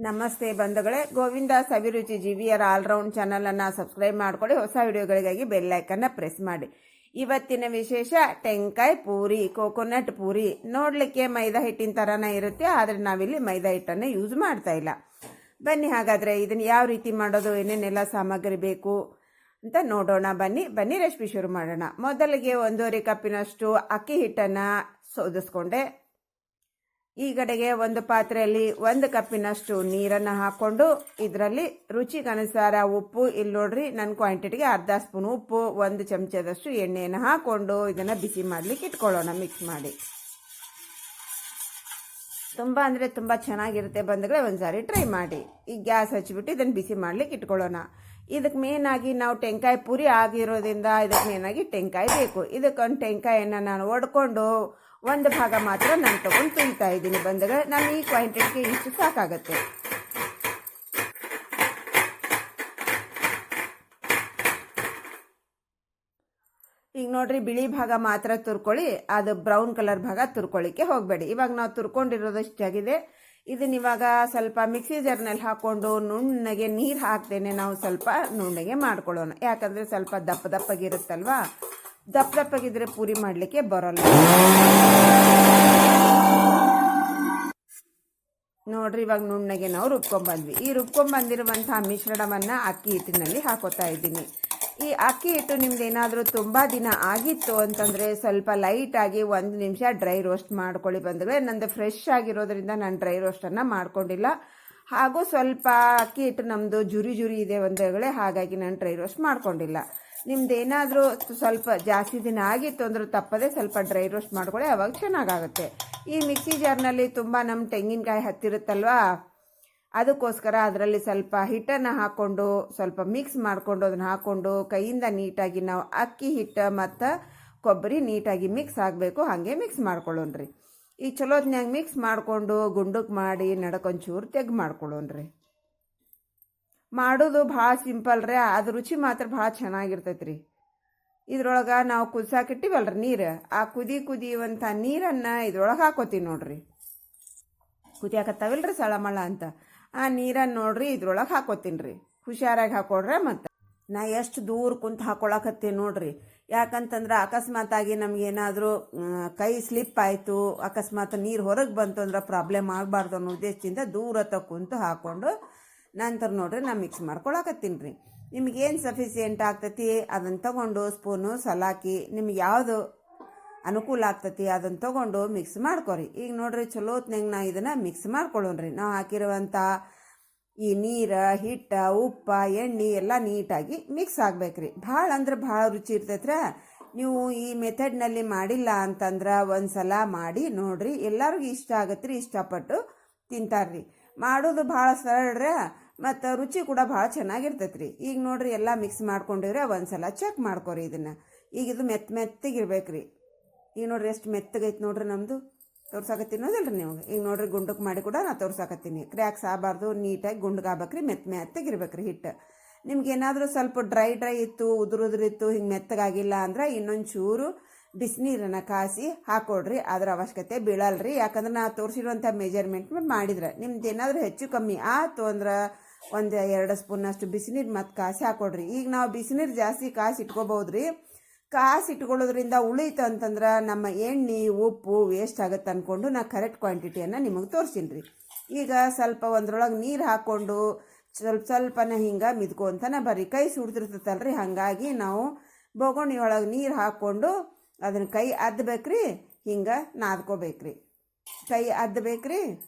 ನಮಸ್ತೆ ಬಂಧುಗಳೇ, ಗೋವಿಂದಾಸ್ ಅಭಿರುಚಿ GVR ಆಲ್ರೌಂಡ್ ಚಾನಲನ್ನು ಸಬ್ಸ್ಕ್ರೈಬ್ ಮಾಡ್ಕೊಳ್ಳಿ. ಹೊಸ ವಿಡಿಯೋಗಳಿಗಾಗಿ ಬೆಲ್ ಐಕನ್ನ ಪ್ರೆಸ್ ಮಾಡಿ. ಇವತ್ತಿನ ವಿಶೇಷ ಟೆಂಕಾಯಿ ಪೂರಿ, ಕೋಕೋನಟ್ ಪೂರಿ. ನೋಡಲಿಕ್ಕೆ ಮೈದಾ ಹಿಟ್ಟಿನ ಥರನೇ ಇರುತ್ತೆ, ಆದರೆ ನಾವಿಲ್ಲಿ ಮೈದಾ ಹಿಟ್ಟನ್ನು ಯೂಸ್ ಮಾಡ್ತಾ ಇಲ್ಲ. ಬನ್ನಿ ಹಾಗಾದರೆ ಇದನ್ನು ಯಾವ ರೀತಿ ಮಾಡೋದು, ಏನೇನೆಲ್ಲ ಸಾಮಗ್ರಿ ಬೇಕು ಅಂತ ನೋಡೋಣ. ಬನ್ನಿ ರೆಸಿಪಿ ಶುರು ಮಾಡೋಣ. ಮೊದಲಿಗೆ 1.5 ಕಪ್ಪಿನಷ್ಟು ಅಕ್ಕಿ ಹಿಟ್ಟನ್ನು ಸೋದಿಸ್ಕೊಂಡೆ. ಈ ಕಡೆಗೆ ಒಂದು ಪಾತ್ರೆಯಲ್ಲಿ 1 ಕಪ್ಪಿನಷ್ಟು ನೀರನ್ನು ಹಾಕ್ಕೊಂಡು ಇದರಲ್ಲಿ ರುಚಿಗನುಸಾರ ಉಪ್ಪು, ಇಲ್ಲಿ ನೋಡ್ರಿ ನನ್ನ ಕ್ವಾಂಟಿಟಿಗೆ ಅರ್ಧ ಸ್ಪೂನ್ ಉಪ್ಪು, 1 ಚಮಚದಷ್ಟು ಎಣ್ಣೆಯನ್ನು ಹಾಕ್ಕೊಂಡು ಇದನ್ನು ಬಿಸಿ ಮಾಡಲಿಕ್ಕೆ ಇಟ್ಕೊಳ್ಳೋಣ. ಮಿಕ್ಸ್ ಮಾಡಿ. ತುಂಬ ಅಂದರೆ ತುಂಬ ಚೆನ್ನಾಗಿರುತ್ತೆ ಬಂಧುಗಳೇ, ಒಂದ್ಸಾರಿ ಟ್ರೈ ಮಾಡಿ. ಈಗ ಗ್ಯಾಸ್ ಹಚ್ಚಿಬಿಟ್ಟು ಇದನ್ನು ಬಿಸಿ ಮಾಡಲಿಕ್ಕೆ ಇಟ್ಕೊಳ್ಳೋಣ. ಇದಕ್ಕೆ ಮೇನಾಗಿ ನಾವು ಟೆಂಕಾಯಿ ಪೂರಿ ಆಗಿರೋದ್ರಿಂದ ಇದಕ್ಕೆ ಮೇನಾಗಿ ಟೆಂಕಾಯಿ ಬೇಕು. ಇದಕ್ಕೊಂದು ಟೆಂಕಾಯಿಯನ್ನು ನಾನು ಒಡ್ಕೊಂಡು 1 ಭಾಗ ಮಾತ್ರ ನಾನು ತಗೊಂಡು ತಿಂತಾ ಇದ್ದೀನಿ ಬಂಧುಗಳೇ. ನಾನು ಈ ಕ್ವಾಂಟಿಟಿಗೆ ಇಷ್ಟು ಸಾಕಾಗತ್ತೆ. ಈಗ ನೋಡ್ರಿ, ಬಿಳಿ ಭಾಗ ಮಾತ್ರ ತುರ್ಕೊಳ್ಳಿ, ಅದು ಬ್ರೌನ್ ಕಲರ್ ಭಾಗ ತುರ್ಕೊಳ್ಳಿಕ್ಕೆ ಹೋಗಬೇಡಿ. ಇವಾಗ ನಾವು ತುರ್ಕೊಂಡಿರೋದಷ್ಟಾಗಿದೆ. ಇದನ್ನ ಇವಾಗ ಸ್ವಲ್ಪ ಮಿಕ್ಸಿ ಜಾರ್ನಲ್ಲಿ ಹಾಕ್ಕೊಂಡು ನುಣ್ಣಗೆ ನೀರು ಹಾಕ್ತೇನೆ ನಾವು ಸ್ವಲ್ಪ ನುಣ್ಣಗೆ ಮಾಡ್ಕೊಳ್ಳೋಣ. ಯಾಕಂದರೆ ಸ್ವಲ್ಪ ದಪ್ಪಗಿರುತ್ತಲ್ವಾ, ದಪ್ಪಗಿದ್ರೆ ಪೂರಿ ಮಾಡಲಿಕ್ಕೆ ಬರೋಲ್ಲ. ನೋಡ್ರಿ, ಇವಾಗ ನುಣ್ಣಗೆ ನಾವು ರುಬ್ಕೊಂಡ್ಬಂದ್ವಿ. ಈ ರುಬ್ಕೊಂಡ್ಬಂದಿರುವಂತಹ ಮಿಶ್ರಣವನ್ನು ಅಕ್ಕಿ ಹಿಟ್ಟಿನಲ್ಲಿ ಹಾಕೋತಾ ಇದ್ದೀನಿ. ಈ ಅಕ್ಕಿ ಹಿಟ್ಟು ನಿಮ್ದು ಏನಾದರೂ ತುಂಬ ದಿನ ಆಗಿತ್ತು ಅಂತಂದರೆ ಸ್ವಲ್ಪ ಲೈಟಾಗಿ 1 ನಿಮಿಷ ಡ್ರೈ ರೋಸ್ಟ್ ಮಾಡ್ಕೊಳ್ಳಿ ಬಂದರೆ. ನಂದು ಫ್ರೆಶ್ ಆಗಿರೋದ್ರಿಂದ ನಾನು ಡ್ರೈ ರೋಸ್ಟನ್ನು ಮಾಡ್ಕೊಂಡಿಲ್ಲ. ಹಾಗೂ ಸ್ವಲ್ಪ ಅಕ್ಕಿ ಹಿಟ್ಟು ನಮ್ಮದು ಜುರಿ ಇದೆ ಒಂದೇಗಳೇ, ಹಾಗಾಗಿ ನಾನು ಡ್ರೈ ರೋಸ್ಟ್ ಮಾಡ್ಕೊಂಡಿಲ್ಲ. ನಿಮ್ದು ಏನಾದರೂ ಸ್ವಲ್ಪ ಜಾಸ್ತಿ ದಿನ ಆಗಿತ್ತು ಅಂದ್ರೆ ತಪ್ಪದೆ ಸ್ವಲ್ಪ ಡ್ರೈ ರೋಸ್ಟ್ ಮಾಡ್ಕೊಳ್ಳಿ, ಅವಾಗ ಚೆನ್ನಾಗಾಗುತ್ತೆ. ಈ ಮಿಕ್ಸಿ ಜಾರ್ನಲ್ಲಿ ತುಂಬ ನಮ್ಮ ತೆಂಗಿನಕಾಯಿ ಹತ್ತಿರುತ್ತಲ್ವಾ, ಅದಕ್ಕೋಸ್ಕರ ಅದರಲ್ಲಿ ಸ್ವಲ್ಪ ಹಿಟ್ಟನ್ನು ಹಾಕ್ಕೊಂಡು ಸ್ವಲ್ಪ ಮಿಕ್ಸ್ ಮಾಡಿಕೊಂಡು ಅದನ್ನು ಹಾಕ್ಕೊಂಡು ಕೈಯಿಂದ ನೀಟಾಗಿ ನಾವು ಅಕ್ಕಿ ಹಿಟ್ಟು ಮತ್ತು ಕೊಬ್ಬರಿ ನೀಟಾಗಿ ಮಿಕ್ಸ್ ಆಗಬೇಕು, ಹಾಗೆ ಮಿಕ್ಸ್ ಮಾಡ್ಕೊಳ್ಳೋಣ್ರಿ. ಈ ಚಲೋತ್ನಾಗ ಮಿಕ್ಸ್ ಮಾಡಿಕೊಂಡು ಗುಂಡಕ್ಕೆ ಮಾಡಿ ನಡಕೊಂಚೂರು ತೆಗ್ ಮಾಡ್ಕೊಳ್ಳೋಣ್ರಿ. ಮಾಡೋದು ಭಾಳ ಸಿಂಪಲ್ ರೀ, ಅದು ರುಚಿ ಮಾತ್ರ ಭಾಳ ಚೆನ್ನಾಗಿರ್ತೈತೆ ರೀ. ಇದ್ರೊಳಗೆ ನಾವು ಕುದಿಸಾಕಿಟ್ಟಿವಲ್ರಿ ನೀರು, ಆ ಕುದಿಯುವಂಥ ನೀರನ್ನು ಇದ್ರೊಳಗೆ ಹಾಕೋತೀವಿ ನೋಡ್ರಿ. ಕುದಿಯಾಕತ್ತಾವಿಲ್ರಿ ಸಳಮಳ ಅಂತ, ಆ ನೀರನ್ನು ನೋಡ್ರಿ ಇದ್ರೊಳಗೆ ಹಾಕೋತೀನಿ ರೀ. ಹುಷಾರಾಗಿ ಹಾಕೊಡ್ರೆ. ಮತ್ತು ನಾ ಎಷ್ಟು ದೂರ ಕುಂತು ಹಾಕೊಳಕತ್ತೀನಿ ನೋಡ್ರಿ. ಯಾಕಂತಂದ್ರೆ ಅಕಸ್ಮಾತಾಗಿ ನಮಗೇನಾದರೂ ಕೈ ಸ್ಲಿಪ್ ಆಯಿತು, ಅಕಸ್ಮಾತ್ ನೀರು ಹೊರಗೆ ಬಂತು ಅಂದ್ರೆ ಪ್ರಾಬ್ಲಮ್ ಆಗಬಾರ್ದು ಅನ್ನೋ ಉದ್ದೇಶದಿಂದ ದೂರ ಕುಂತು ಹಾಕ್ಕೊಂಡು ನಂತರ ನೋಡ್ರಿ ನಾನು ಮಿಕ್ಸ್ ಮಾಡ್ಕೊಳಕತ್ತೀನಿ ರೀ. ನಿಮಗೇನು ಸಫಿಸಿಯೆಂಟ್ ಆಗ್ತೈತಿ ಅದನ್ನು ತೊಗೊಂಡು ಸ್ಪೂನು ಸಲಾಕಿ ನಿಮ್ಗೆ ಯಾವುದು ಅನುಕೂಲ ಆಗ್ತೈತಿ ಅದನ್ನು ತೊಗೊಂಡು ಮಿಕ್ಸ್ ಮಾಡ್ಕೊರಿ. ಈಗ ನೋಡ್ರಿ, ಚಲೋತ್ನಂಗೆ ನಾವು ಇದನ್ನು ಮಿಕ್ಸ್ ಮಾಡ್ಕೊಳ್ಳೋಣ್ರಿ. ನಾವು ಹಾಕಿರುವಂಥ ಈ ನೀರು, ಹಿಟ್ಟು, ಉಪ್ಪು, ಎಣ್ಣೆ ಎಲ್ಲ ನೀಟಾಗಿ ಮಿಕ್ಸ್ ಆಗ್ಬೇಕ್ರಿ. ಭಾಳ ಅಂದ್ರೆ ಭಾಳ ರುಚಿ ಇರ್ತೈತ್ರ. ನೀವು ಈ ಮೆಥಡ್ನಲ್ಲಿ ಮಾಡಿಲ್ಲ ಅಂತಂದ್ರೆ ಒಂದು ಸಲ ಮಾಡಿ ನೋಡ್ರಿ, ಎಲ್ಲರಿಗೂ ಇಷ್ಟ ಆಗತ್ತೆ ರೀ, ಇಷ್ಟಪಟ್ಟು ತಿಂತಾರ್ರಿ. ಮಾಡೋದು ಭಾಳ ಸರಳ್ರಿ, ಮತ್ತು ರುಚಿ ಕೂಡ ಭಾಳ ಚೆನ್ನಾಗಿರ್ತೈತೆ ರೀ. ಈಗ ನೋಡ್ರಿ, ಎಲ್ಲ ಮಿಕ್ಸ್ ಮಾಡ್ಕೊಂಡಿವ್ರೆ, ಒಂದು ಸಲ ಚೆಕ್ ಮಾಡ್ಕೊರಿ ಇದನ್ನು. ಈಗ ಇದು ಮೆತ್ತಗಿರ್ಬೇಕು ರೀ. ಈಗ ನೋಡ್ರಿ ಎಷ್ಟು ಮೆತ್ತಗೈತೆ ನೋಡ್ರಿ, ನಮ್ಮದು ತೋರ್ಸಾಕತ್ತೀನಿ ನೋದಿಲ್ರಿ ನೀವು. ಈಗ ನೋಡ್ರಿ, ಗುಂಡಕ್ಕೆ ಮಾಡಿ ಕೂಡ ನಾನು ತೋರ್ಸಾಕತ್ತೀನಿ. ಕ್ರ್ಯಾಕ್ಸ್ ಆಗಬಾರ್ದು, ನೀಟಾಗಿ ಗುಂಡ್ಗಾಗ್ಬೇಕ್ರಿ, ಮೆತ್ತಗಿರ್ಬೇಕ್ರಿ ಹಿಟ್ಟು. ನಿಮ್ಗೆ ಏನಾದರೂ ಸ್ವಲ್ಪ ಡ್ರೈ ಇತ್ತು, ಉದುರಿತ್ತು, ಹಿಂಗೆ ಮೆತ್ತಗಾಗಿಲ್ಲ ಅಂದ್ರೆ ಇನ್ನೊಂದು ಚೂರು ಬಿಸಿನೀರನ್ನು ಕಾಸಿ ಹಾಕೊಡ್ರಿ. ಅದರ ಅವಶ್ಯಕತೆ ಬೀಳಲ್ರಿ. ಯಾಕಂದ್ರೆ ನಾ ತೋರಿಸಿರುವಂಥ ಮೆಜರ್ಮೆಂಟ್ ಮಾಡಿದ್ರೆ ನಿಮ್ದು ಏನಾದರೂ ಹೆಚ್ಚು ಕಮ್ಮಿ ಆಯ್ತು ಅಂದ್ರೆ 1-2 ಸ್ಪೂನಷ್ಟು ಬಿಸಿನೀರು ಮತ್ತು ಕಾಸಿ ಹಾಕೊಡ್ರಿ. ಈಗ ನಾವು ಬಿಸಿನೀರು ಜಾಸ್ತಿ ಕಾಸಿ ಇಟ್ಕೋಬೋದ್ರಿ. ಕಾಸಿ ಇಟ್ಕೊಳ್ಳೋದ್ರಿಂದ ಉಳಿತು ಅಂತಂದ್ರೆ ನಮ್ಮ ಎಣ್ಣೆ ಉಪ್ಪು ವೇಸ್ಟ್ ಆಗುತ್ತೆ ಅಂದ್ಕೊಂಡು ನಾ ಕರೆಕ್ಟ್ ಕ್ವಾಂಟಿಟಿಯನ್ನು ನಿಮಗೆ ತೋರಿಸ್ತೀನಿ ರೀ. ಈಗ ಸ್ವಲ್ಪ ಒಂದ್ರೊಳಗೆ ನೀರು ಹಾಕ್ಕೊಂಡು ಸ್ವಲ್ಪನ ಹಿಂಗೆ ಮಿದ್ಕೊಂತನ ಬರ್ರಿ. ಕೈ ಸುಡ್ತಿರ್ತೈತಲ್ರಿ, ಹಾಗಾಗಿ ನಾವು ಬೊಗೋಣಿ ಒಳಗೆ ನೀರು ಹಾಕ್ಕೊಂಡು ಅದನ್ನು ಕೈ ಅದ್ದಬೇಕ್ರಿ, ಹಿಂಗೆ ನಾದ್ಕೋಬೇಕ್ರಿ. ಕೈ ಅದ್ದಬೇಕ್ರಿ,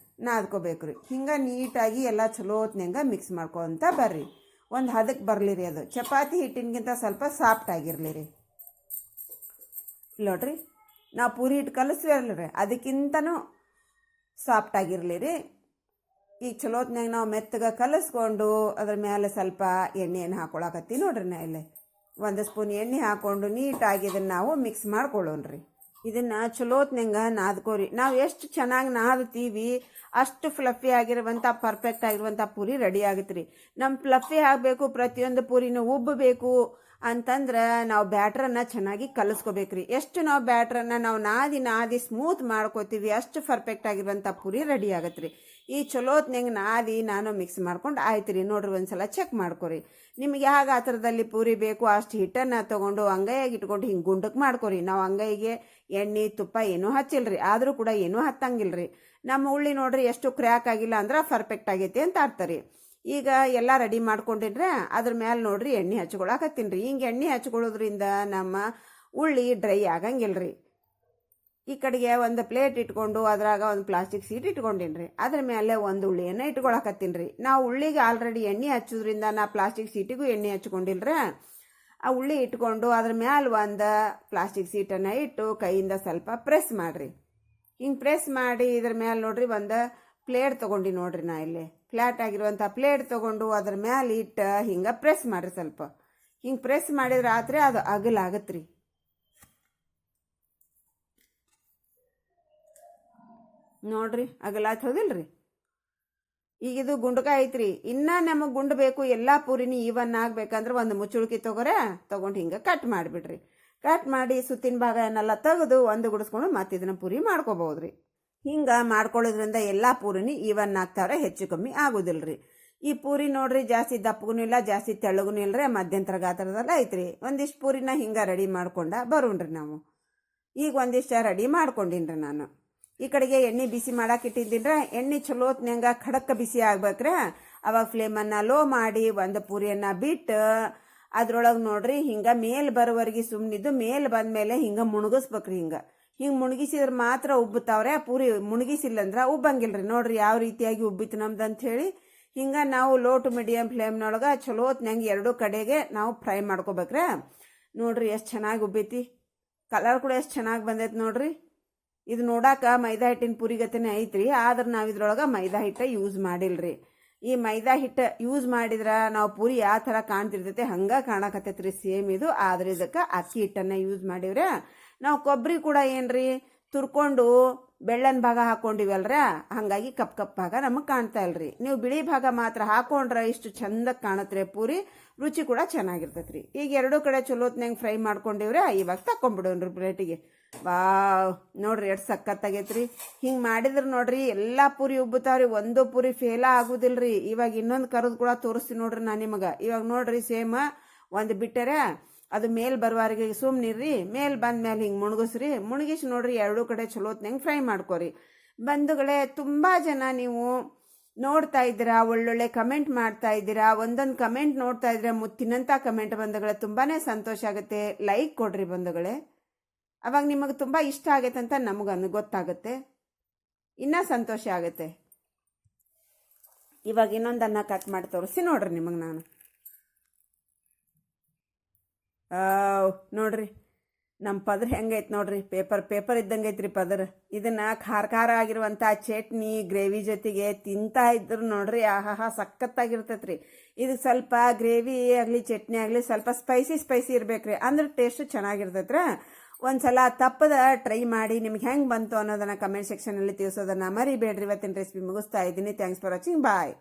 ನಾದ್ಕೋಬೇಕ್ರಿ. ಹಿಂಗೆ ನೀಟಾಗಿ ಎಲ್ಲ ಚಲೋತ್ನಂಗೆ ಮಿಕ್ಸ್ ಮಾಡ್ಕೊತ ಬರ್ರಿ. ಒಂದು ಹದಕ್ಕೆ ಬರಲಿ ರೀ. ಅದು ಚಪಾತಿ ಹಿಟ್ಟಿನಗಿಂತ ಸ್ವಲ್ಪ ಸಾಫ್ಟ್ ಆಗಿರಲಿ ರೀ. ನೋಡ್ರಿ, ನಾವು ಪೂರಿ ಹಿಟ್ಟು ಕಲಿಸ್ವಲ್ಲ ರೀ, ಅದಕ್ಕಿಂತನೂ ಸಾಫ್ಟ್ ಆಗಿರಲಿ ರೀ. ಈಗ ಚಲೋತ್ನಾಗ ನಾವು ಮೆತ್ತಗೆ ಕಲಿಸ್ಕೊಂಡು ಅದ್ರ ಮೇಲೆ ಸ್ವಲ್ಪ ಎಣ್ಣೆಯನ್ನು ಹಾಕೊಳಕತ್ತೀವಿ ನೋಡ್ರಿ. ನಾ ಇಲ್ಲೇ 1 ಸ್ಪೂನ್ ಎಣ್ಣೆ ಹಾಕ್ಕೊಂಡು ನೀಟಾಗಿ ಇದನ್ನು ನಾವು ಮಿಕ್ಸ್ ಮಾಡ್ಕೊಳ್ಳೋಣ್ರಿ. ಇದನ್ನು ಚಲೋತ್ನಂಗೆ ನಾದ್ಕೋರಿ. ನಾವು ಎಷ್ಟು ಚೆನ್ನಾಗಿ ನಾದ್ತೀವಿ ಅಷ್ಟು ಫ್ಲಫಿ ಆಗಿರುವಂಥ ಪರ್ಫೆಕ್ಟ್ ಆಗಿರುವಂಥ ಪೂರಿ ರೆಡಿ ಆಗುತ್ತೆ ರೀ. ನಮ್ಮ ಫ್ಲಫಿ ಆಗಬೇಕು, ಪ್ರತಿಯೊಂದು ಪೂರಿನೂ ಉಬ್ಬಬೇಕು ಅಂತಂದ್ರೆ ನಾವು ಬ್ಯಾಟ್ರನ್ನು ಚೆನ್ನಾಗಿ ಕಲಿಸ್ಕೋಬೇಕ್ರಿ. ಎಷ್ಟು ನಾವು ಬ್ಯಾಟ್ರನ್ನು ನಾವು ನಾದಿ ಸ್ಮೂತ್ ಮಾಡ್ಕೋತೀವಿ ಅಷ್ಟು ಪರ್ಫೆಕ್ಟ್ ಆಗಿರುವಂಥ ಪೂರಿ ರೆಡಿ ಆಗತ್ತೆ ರೀ. ಈ ಚಲೋತ್ನಂಗೆ ನಾದಿ ನಾನು ಮಿಕ್ಸ್ ಮಾಡ್ಕೊಂಡು ಆಯ್ತು ರೀ. ನೋಡ್ರಿ ಒಂದ್ಸಲ ಚೆಕ್ ಮಾಡ್ಕೊರಿ. ನಿಮ್ಗೆ ಯಾವ ಗಾತ್ರದಲ್ಲಿ ಪೂರಿ ಬೇಕು ಅಷ್ಟು ಹಿಟ್ಟನ್ನು ತೊಗೊಂಡು ಅಂಗೈಯಾಗಿ ಇಟ್ಕೊಂಡು ಹಿಂಗೆ ಗುಂಡಕ್ಕೆ ಮಾಡ್ಕೊರಿ. ನಾವು ಅಂಗೈಗೆ ಎಣ್ಣೆ ತುಪ್ಪ ಏನೂ ಹಚ್ಚಿಲ್ರಿ, ಆದರೂ ಕೂಡ ಏನೂ ಹತ್ತಂಗಿಲ್ರಿ. ನಮ್ಮ ಉಳ್ಳಿ ನೋಡ್ರಿ ಎಷ್ಟು ಕ್ರ್ಯಾಕ್ ಆಗಿಲ್ಲ ಅಂದ್ರೆ ಪರ್ಫೆಕ್ಟ್ ಆಗೈತಿ ಅಂತ ಆಡ್ತಾರೆ. ಈಗ ಎಲ್ಲ ರೆಡಿ ಮಾಡ್ಕೊಂಡಿದ್ರೆ ಅದ್ರ ಮೇಲೆ ನೋಡ್ರಿ ಎಣ್ಣೆ ಹಚ್ಕೊಳಕತ್ತೀನಿ ರೀ. ಹಿಂಗೆ ಎಣ್ಣೆ ಹಚ್ಕೊಳ್ಳೋದ್ರಿಂದ ನಮ್ಮ ಉಳ್ಳಿ ಡ್ರೈ ಆಗಂಗಿಲ್ರಿ. ಈ ಕಡೆಗೆ ಒಂದು ಪ್ಲೇಟ್ ಇಟ್ಕೊಂಡು ಅದ್ರಾಗ ಒಂದು ಪ್ಲಾಸ್ಟಿಕ್ ಸೀಟ್ ಇಟ್ಕೊಂಡಿನಿ ರೀ. ಅದ್ರ ಮೇಲೆ ಒಂದು ಉಳ್ಳಿಯನ್ನು ಇಟ್ಕೊಳಕತ್ತೀನಿ ರೀ. ನಾವು ಉಳ್ಳಿಗೆ ಆಲ್ರೆಡಿ ಎಣ್ಣೆ ಹಚ್ಚೋದ್ರಿಂದ ನಾ ಪ್ಲಾಸ್ಟಿಕ್ ಸೀಟಿಗೂ ಎಣ್ಣೆ ಹಚ್ಕೊಂಡಿಲ್ರಿ. ಆ ಉಳ್ಳಿ ಇಟ್ಕೊಂಡು ಅದ್ರ ಮ್ಯಾಲೆ ಒಂದು ಪ್ಲಾಸ್ಟಿಕ್ ಸೀಟನ್ನು ಇಟ್ಟು ಕೈಯಿಂದ ಸ್ವಲ್ಪ ಪ್ರೆಸ್ ಮಾಡಿರಿ. ಹಿಂಗೆ ಪ್ರೆಸ್ ಮಾಡಿ ಇದ್ರ ಮೇಲೆ ನೋಡ್ರಿ ಒಂದು ಪ್ಲೇಟ್ ತೊಗೊಂಡು ನೋಡ್ರಿ. ನಾ ಇಲ್ಲಿ ಫ್ಲ್ಯಾಟ್ ಆಗಿರುವಂಥ ಪ್ಲೇಟ್ ತೊಗೊಂಡು ಅದ್ರ ಮ್ಯಾಲೆ ಇಟ್ಟು ಹಿಂಗೆ ಪ್ರೆಸ್ ಮಾಡಿರಿ. ಸ್ವಲ್ಪ ಹಿಂಗೆ ಪ್ರೆಸ್ ಮಾಡಿದ್ರೆ ಆತ್ರಿ ಅದು ಅಗಲಾಗತ್ತೆ ರೀ. ನೋಡ್ರಿ ಅಗಲಾತ್ ಹೌದಿಲ್ರಿ. ಈಗ ಇದು ಗುಂಡಕಾಯಿ ಐತ್ರಿ. ಇನ್ನೂ ನಮಗೆ ಗುಂಡು ಬೇಕು, ಎಲ್ಲ ಪೂರಿನಿ ಈವನ್ ಆಗ್ಬೇಕಂದ್ರೆ ಒಂದು ಮುಚ್ಚುಳ್ಕಿ ತೊಗೊಂಡು ಹಿಂಗೆ ಕಟ್ ಮಾಡಿಬಿಡ್ರಿ. ಕಟ್ ಮಾಡಿ ಸುತ್ತಿನ ಭಾಗ ಏನೆಲ್ಲ ತೆಗೆದು ಒಂದು ಗುಡಿಸ್ಕೊಂಡು ಮತ್ತೆ ಇದನ್ನ ಪೂರಿ ಮಾಡ್ಕೋಬಹುದ್ರಿ. ಹಿಂಗೆ ಮಾಡ್ಕೊಳ್ಳೋದ್ರಿಂದ ಎಲ್ಲ ಪೂರಿನಿ ಈವನ್ ಆಗ್ತಾವ್ರೆ, ಹೆಚ್ಚು ಕಮ್ಮಿ ಆಗೋದಿಲ್ರಿ. ಈ ಪೂರಿ ನೋಡ್ರಿ ಜಾಸ್ತಿ ದಪ್ಪಗೂ ಇಲ್ಲ ಜಾಸ್ತಿ ತೆಳ್ಳಗೂ ಇಲ್ರಿ, ಮಧ್ಯಂತರ ಗಾತ್ರದಲ್ಲ ಐತ್ರಿ. ಒಂದಿಷ್ಟು ಪೂರಿನ ಹಿಂಗೆ ರೆಡಿ ಮಾಡ್ಕೊಂಡ ಬರೋಣ್ರಿ ನಾವು. ಈಗ ಒಂದಿಷ್ಟು ರೆಡಿ ಮಾಡ್ಕೊಂಡಿನ್ರಿ ನಾನು. ಈ ಕಡೆಗೆ ಎಣ್ಣೆ ಬಿಸಿ ಮಾಡಾಕಿಟ್ಟಿದ್ದೀನ್ರ. ಎಣ್ಣೆ ಚಲೋತ್ನಂಗ ಖಡಕ್ ಬಿಸಿ ಆಗ್ಬೇಕ್ರೆ ಅವಾಗ ಫ್ಲೇಮನ್ನು ಲೋ ಮಾಡಿ ಒಂದು ಪೂರಿಯನ್ನು ಬಿಟ್ಟು ಅದ್ರೊಳಗೆ ನೋಡ್ರಿ ಹಿಂಗೆ ಮೇಲ್ ಬರೋವರೆಗೆ ಸುಮ್ಮನಿದ್ದು ಮೇಲ್ ಬಂದ್ಮೇಲೆ ಹಿಂಗೆ ಮುಣಗಿಸ್ಬೇಕ್ರಿ. ಹಿಂಗೆ ಮುಣಗಿಸಿದ್ರೆ ಮಾತ್ರ ಉಬ್ಬುತ್ತಾವ್ರೆ. ಪೂರಿ ಮುಣಗಿಸಿಲ್ಲಂದ್ರೆ ಉಬ್ಬಂಗಿಲ್ರಿ. ನೋಡ್ರಿ ಯಾವ ರೀತಿಯಾಗಿ ಉಬ್ಬಿತ್ತು ನಮ್ದು ಅಂತ ಹೇಳಿ. ಹಿಂಗೆ ನಾವು ಲೋ ಟು ಮೀಡಿಯಂ ಫ್ಲೇಮ್ನೊಳಗೆ ಚಲೋತ್ನಂಗೆ ಎರಡೂ ಕಡೆಗೆ ನಾವು ಫ್ರೈ ಮಾಡ್ಕೋಬೇಕ್ರೆ. ನೋಡ್ರಿ ಎಷ್ಟು ಚೆನ್ನಾಗಿ ಉಬ್ಬೈತಿ, ಕಲರ್ ಕೂಡ ಎಷ್ಟು ಚೆನ್ನಾಗಿ ಬಂದೈತೆ ನೋಡ್ರಿ. ಇದು ನೋಡಾಕ ಮೈದಾ ಹಿಟ್ಟಿನ ಪೂರಿಗತೆನೇ ಐತ್ರಿ, ಆದ್ರೆ ನಾವು ಇದ್ರೊಳಗೆ ಮೈದಾ ಹಿಟ್ಟ ಯೂಸ್ ಮಾಡಿಲ್ರಿ. ಈ ಮೈದಾ ಹಿಟ್ಟು ಯೂಸ್ ಮಾಡಿದ್ರೆ ನಾವು ಪೂರಿ ಯಾವ ಥರ ಕಾಣ್ತಿರ್ತೈತೆ ಹಂಗೆ ಕಾಣಕತ್ತೈತ್ರಿ ಸೇಮ್ ಇದು. ಆದ್ರೆ ಇದಕ್ಕೆ ಅಕ್ಕಿ ಹಿಟ್ಟನ್ನು ಯೂಸ್ ಮಾಡಿವ್ರೆ. ನಾವು ಕೊಬ್ಬರಿ ಕೂಡ ಏನ್ರಿ ತುರ್ಕೊಂಡು ಬೆಳ್ಳನ ಭಾಗ ಹಾಕೊಂಡಿವಲ್ರ, ಹಾಗಾಗಿ ಕಪ್ ಕಪ್ ಭಾಗ ನಮಗೆ ಕಾಣ್ತಾ ಇಲ್ರಿ. ನೀವು ಬಿಳಿ ಭಾಗ ಮಾತ್ರ ಹಾಕೊಂಡ್ರೆ ಇಷ್ಟು ಚಂದಕ್ಕೆ ಕಾಣತ್ರಿ ಪೂರಿ, ರುಚಿ ಕೂಡ ಚೆನ್ನಾಗಿರ್ತೈತ್ರಿ. ಈಗ ಎರಡೂ ಕಡೆ ಚಲೋತ್ನಂಗೆ ಫ್ರೈ ಮಾಡ್ಕೊಂಡಿವ್ರೆ. ಇವಾಗ ತಕೊಂಡ್ಬಿಡೋಣ್ರಿ ಪ್ಲೇಟಿಗೆ. ನೋಡ್ರಿ ಎಷ್ಟು ಸಕ್ಕತ್ತಾಗೈತ್ರಿ. ಹಿಂಗೆ ಮಾಡಿದ್ರೆ ನೋಡ್ರಿ ಎಲ್ಲ ಪೂರಿ ಉಬ್ಬುತ್ತಾವ್ರಿ, ಒಂದು ಪೂರಿ ಫೇಲ ಆಗುದಿಲ್ರಿ. ಇವಾಗ ಇನ್ನೊಂದು ಕರೆದು ಕೂಡ ತೋರಿಸ್ತೀನಿ ನೋಡ್ರಿ ನಾನು ನಿಮಗೆ. ಇವಾಗ ನೋಡ್ರಿ ಸೇಮ್ ಒಂದು ಬಿಟ್ಟರೆ ಅದು ಮೇಲ್ ಬರುವವರೆಗೆ ಸುಮ್ಮನಿರ್ರಿ. ಮೇಲ್ ಬಂದ್ಮೇಲೆ ಹಿಂಗೆ ಮುಣಗಿಸಿ ನೋಡ್ರಿ ಎರಡೂ ಕಡೆ ಚಲೋತ್ನಂಗೆ ಫ್ರೈ ಮಾಡ್ಕೊರಿ. ಬಂಧುಗಳೇ, ತುಂಬ ಜನ ನೀವು ನೋಡ್ತಾ ಇದ್ದೀರಾ, ಒಳ್ಳೊಳ್ಳೆ ಕಮೆಂಟ್ ಮಾಡ್ತಾ ಇದ್ದೀರಾ. ಒಂದೊಂದು ಕಮೆಂಟ್ ನೋಡ್ತಾ ಇದ್ರೆ ಮುತ್ತಿನಂಥ ಕಮೆಂಟ್ ಬಂಧುಗಳೇ, ತುಂಬಾ ಸಂತೋಷ ಆಗುತ್ತೆ. ಲೈಕ್ ಕೊಡ್ರಿ ಬಂಧುಗಳೇ, ಅವಾಗ ನಿಮಗೆ ತುಂಬ ಇಷ್ಟ ಆಗೈತೆ ಅಂತ ನಮಗನ್ನು ಗೊತ್ತಾಗುತ್ತೆ, ಇನ್ನೂ ಸಂತೋಷ ಆಗುತ್ತೆ. ಇವಾಗ ಇನ್ನೊಂದನ್ನು ಕಟ್ ಮಾಡಿ ತೋರಿಸಿ ನೋಡ್ರಿ ನಿಮಗೆ ನಾನು. ನೋಡ್ರಿ ನಮ್ಮ ಪದರ್ ಹೆಂಗೈತೆ ನೋಡ್ರಿ, ಪೇಪರ್ ಇದ್ದಂಗೆ ಐತ್ರಿ ಪದರ್. ಇದನ್ನ ಖಾರ ಆಗಿರುವಂಥ ಚಟ್ನಿ ಗ್ರೇವಿ ಜೊತೆಗೆ ತಿಂತಾ ಇದ್ರು ನೋಡ್ರಿ, ಆಹಾಹಾ ಸಖತ್ತಾಗಿರ್ತೈತ್ರಿ. ಇದು ಸ್ವಲ್ಪ ಗ್ರೇವಿ ಆಗಲಿ ಚಟ್ನಿ ಆಗಲಿ ಸ್ವಲ್ಪ ಸ್ಪೈಸಿ ಇರ್ಬೇಕ್ರಿ, ಅಂದ್ರೆ ಟೇಸ್ಟ್ ಚೆನ್ನಾಗಿರ್ತೈತ್ರಿ. ಒಂದ್ಸಲ ತಪ್ಪದ ಟ್ರೈ ಮಾಡಿ. ನಿಮ್ಗೆ ಹೆಂಗೆ ಬಂತು ಅನ್ನೋದನ್ನ ಕಮೆಂಟ್ ಸೆಕ್ಷನಲ್ಲಿ ತಿಳಿಸೋದನ್ನ ಮರಿಬೇಡ್ರಿ. ಇವತ್ತಿನ ರೆಸಿಪಿ ಮುಗಿಸ್ತಾ ಇದ್ದೀನಿ. Thanks for watching. ಬಾಯ್.